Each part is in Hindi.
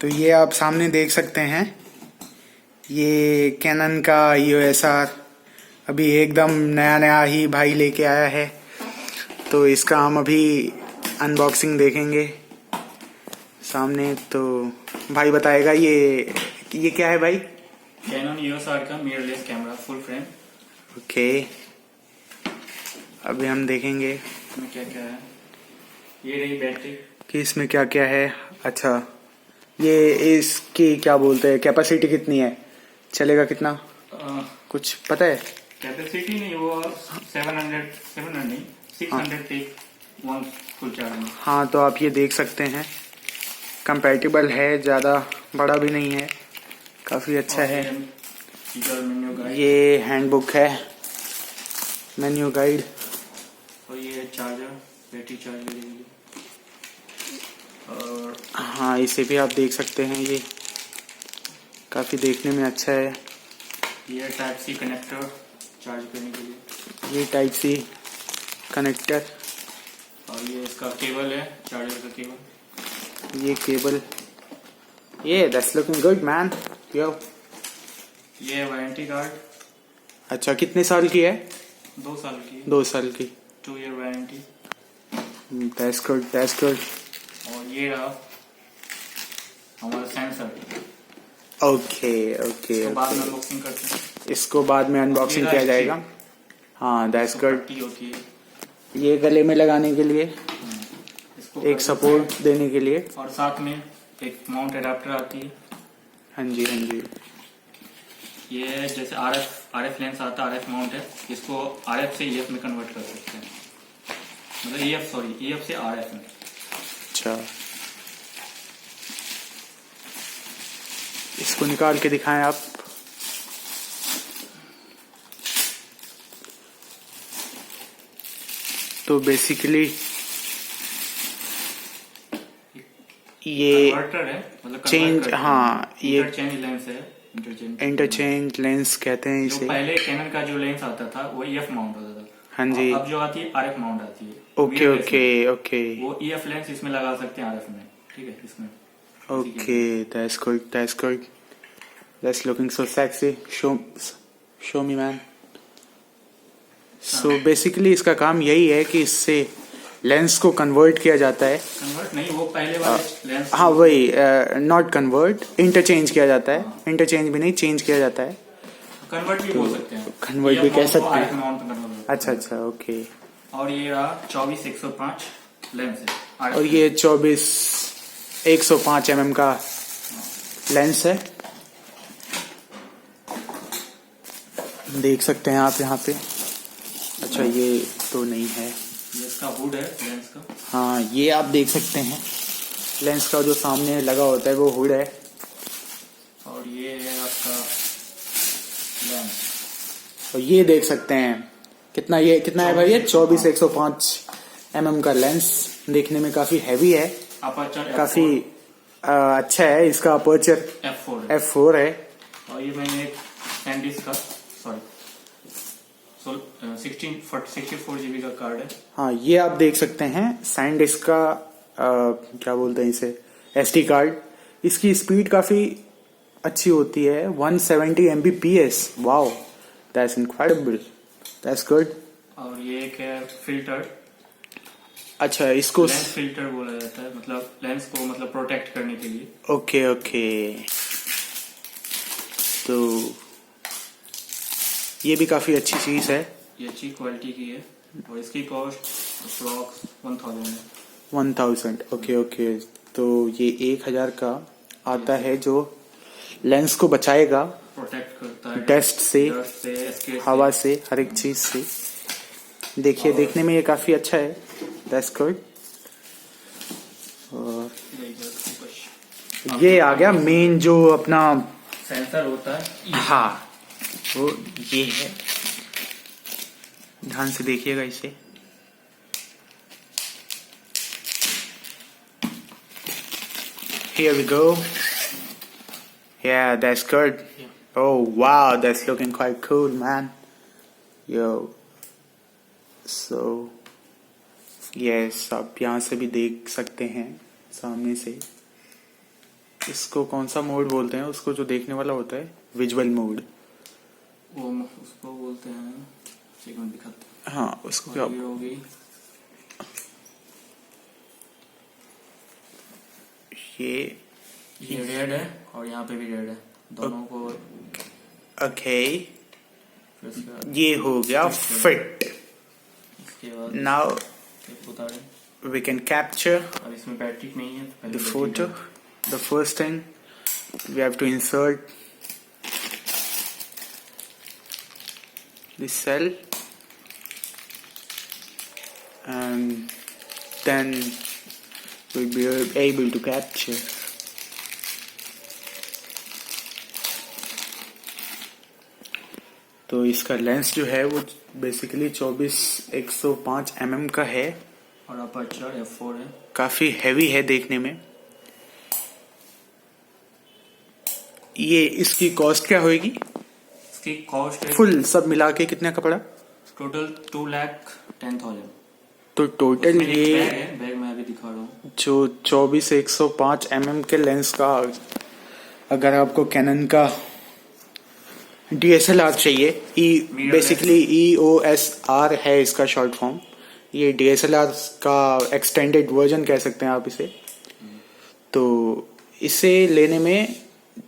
तो ये आप सामने देख सकते हैं, ये कैनन का EOS R अभी एकदम नया नया ही भाई लेके आया है। तो इसका हम अभी अनबॉक्सिंग देखेंगे सामने। तो भाई बताएगा ये क्या है भाई? कैनन EOS R का mirrorless camera full frame. Okay, अभी हम देखेंगे इसमें क्या क्या है। ये रही बैटरी कि इसमें क्या क्या है। अच्छा, ये इसकी क्या बोलते हैं, कैपेसिटी कितनी है, चलेगा कितना, कुछ पता है? कैपेसिटी नहीं, वो 700 नहीं 600 टेक वन फुल चार्ज। हाँ, तो आप ये देख सकते हैं, कंपैटिबल है, ज़्यादा बड़ा भी नहीं है, काफ़ी अच्छा है। ये हैंडबुक है, मेन्यू गाइड, और ये चार्जर, बैटरी चार्जर के लिए। और हाँ, इसे भी आप देख सकते हैं, ये काफ़ी देखने में अच्छा है। ये टाइप सी कनेक्टर चार्ज करने के लिए, ये टाइप सी कनेक्टर, और ये इसका केबल है, चार्जर का केबल। ये केबल, ये that's looking good man yo. ये वारंटी कार्ड। अच्छा, कितने साल की है? 2 साल की। 2 साल की। 2 year warranty. That's good, that's good. और ये रहा हमारा सेंसर। ओके ओके, बाद में अनबॉक्सिंग करते हैं। इसको बाद में अनबॉक्सिंग किया जाएगा। हाँ, दैट्स गुड। पट्टी होती है, ये गले में लगाने के लिए, इसको एक सपोर्ट देने के लिए, और साथ में एक माउंट एडाप्टर आती है। हाँ जी हाँ जी। ये जैसे RF लेंस आता है, RF माउंट है, इसको RF से EF में कन्वर्ट कर सकते हैं, मतलब EF से RF में। अच्छा, इसको निकाल के दिखाएं आप। तो बेसिकली ये कन्वर्टर है, मतलब चेंज, हाँ, ये इंटरचेंज लेंस है। इंटरचेंज लेंस कहते हैं जो इसे। पहले कैनन का जो लेंस आता था वो EF माउंट होता था। हाँ जी। अब जो आती है RF माउंट आती है। Okay okay okay. वो EF लेंस इसमें लगा सकते हैं RF में, ठीक है, इसमें। Okay, that's good, that's good, that's looking so sexy. Show me man. So basically इसका काम यही है कि इससे लेंस को कन्वर्ट किया जाता है। कन्वर्ट नहीं, वो पहले वाले लेंस। हाँ वही, नॉट कन्वर्ट, इंटरचेंज किया जाता है। इंटरचेंज भी नहीं, चेंज किया जाता है। कन्वर्ट भी बोल सकते हैं, कन्वर्ट भी कह सकते हैं। हैं। अच्छा अच्छा, ओके। और ये रहा 24-105 लेंस है, और ये 24-105 mm का लेंस है, देख सकते हैं आप यहाँ पे। अच्छा, ये तो नहीं है, ये इसका हुड है लेंस का। हाँ, ये आप देख सकते हैं, लेंस का जो सामने लगा होता है वो हुड है। और ये है आपका लेंस। और ये देख सकते हैं कितना है भाई, ये 24-105 mm का लेंस, देखने में काफी हैवी है, अपर्चर काफी अच्छा है। इसका अपर्चर f4 है। और ये मैंने एक सैंडिस्क का 64 GB का कार्ड है। हाँ, ये आप देख सकते हैं, सैनडिस्क का क्या बोलते हैं इसे, SD कार्ड। इसकी स्पीड काफी अच्छी होती है, 170 Mbps। Wow, that's incredible, that's good. और ये एक है फिल्टर। अच्छा, इसको लेंस फिल्टर बोला जाता है, मतलब लेंस को मतलब प्रोटेक्ट करने के लिए। Okay okay. तो ये भी काफी अच्छी चीज है, ये अच्छी क्वालिटी की है, और इसकी कॉस्ट अप्रॉक्स 1000 है। 1000, ओके ओके। तो ये 1000 का आता है, जो लेंस को बचाएगा, प्रोटेक्ट करता है डस्ट से, हवा से, हर एक चीज से। देखिए, देखने में ये काफी अच्छा है, दैट्स गुड। और ये आ गया मेन जो अपना सेंसर होता है। हाँ, वो ये है, ध्यान से देखिएगा इसे। Here we go. Yeah, that's good. Oh wow, that's looking quite cool, man. Yo. So, yes, आप यहाँ से भी देख सकते हैं, सामने से। इसको कौन सा मोड बोलते हैं, उसको जो देखने वाला होता है, विजुअल मोड। वो उसको बोलते हैं, एक मिनट दिखाते हैं। हाँ, उसको क्या, ये होगी, ये रेड है और यहाँ पे भी रेड है, दोनों को। ओके, फिर उसके बाद ये हो गया फिट। इसके बाद नाउ टेप उतारे। we can capture अब इसमें बैटरी नहीं है तो पहले the बैटरी photo. डालें। The first thing we have to insert the cell, and then we'll be able to capture. तो इसका लेंस जो है वो बेसिकली 24-105 mm का है, और अपर्चर f4 है। काफी हैवी है देखने में। ये इसकी कॉस्ट क्या होगी? इसकी कॉस्ट है फुल सब मिला के कितने का पड़ा? टोटल 2,10,000। तो टोटल उसमें एक ये बैग है, बैग मैं अभी दिखा रहा हूँ। जो 24-105 mm के लेंस का, अगर आपको कैनन का DSLR चाहिए, बेसिकली EOSR है इसका शॉर्ट फॉर्म, ये DSLR का एक्सटेंडेड वर्जन कह सकते हैं आप इसे। तो इसे लेने में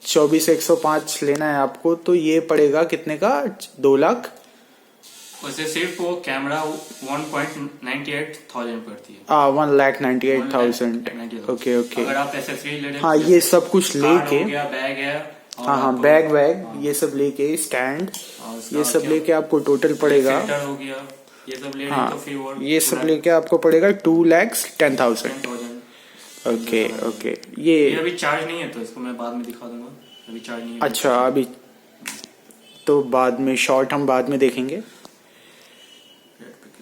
24-105 लेना है आपको, तो ये पड़ेगा कितने का? 2 लाख। वैसे सिर्फ वो कैमरा 1,98,000 पड़ती है। 1,98,000। Okay okay. अगर आप एसेसरीज ले रहे हाँ, ये सब कुछ लेके, बैग है और हाँ आपको- बैग ये सब लेके, स्टैंड, और उसका ये सब क्या- लेके आपको टोटल पड़ेगा, फिल्टर हो गया, ये सब ले रहे हाँ तो फिर वो ये सब लेके आपको पड़ेगा 2,10,000। 10,000। Okay okay. ये ये अभी चार्ज नहीं है तो इसको मैं बाद में दिखा दूंगा, अभी चार्ज नहीं है। अच्छा, अभी तो बाद में शॉर्ट हम बाद में देखेंगे।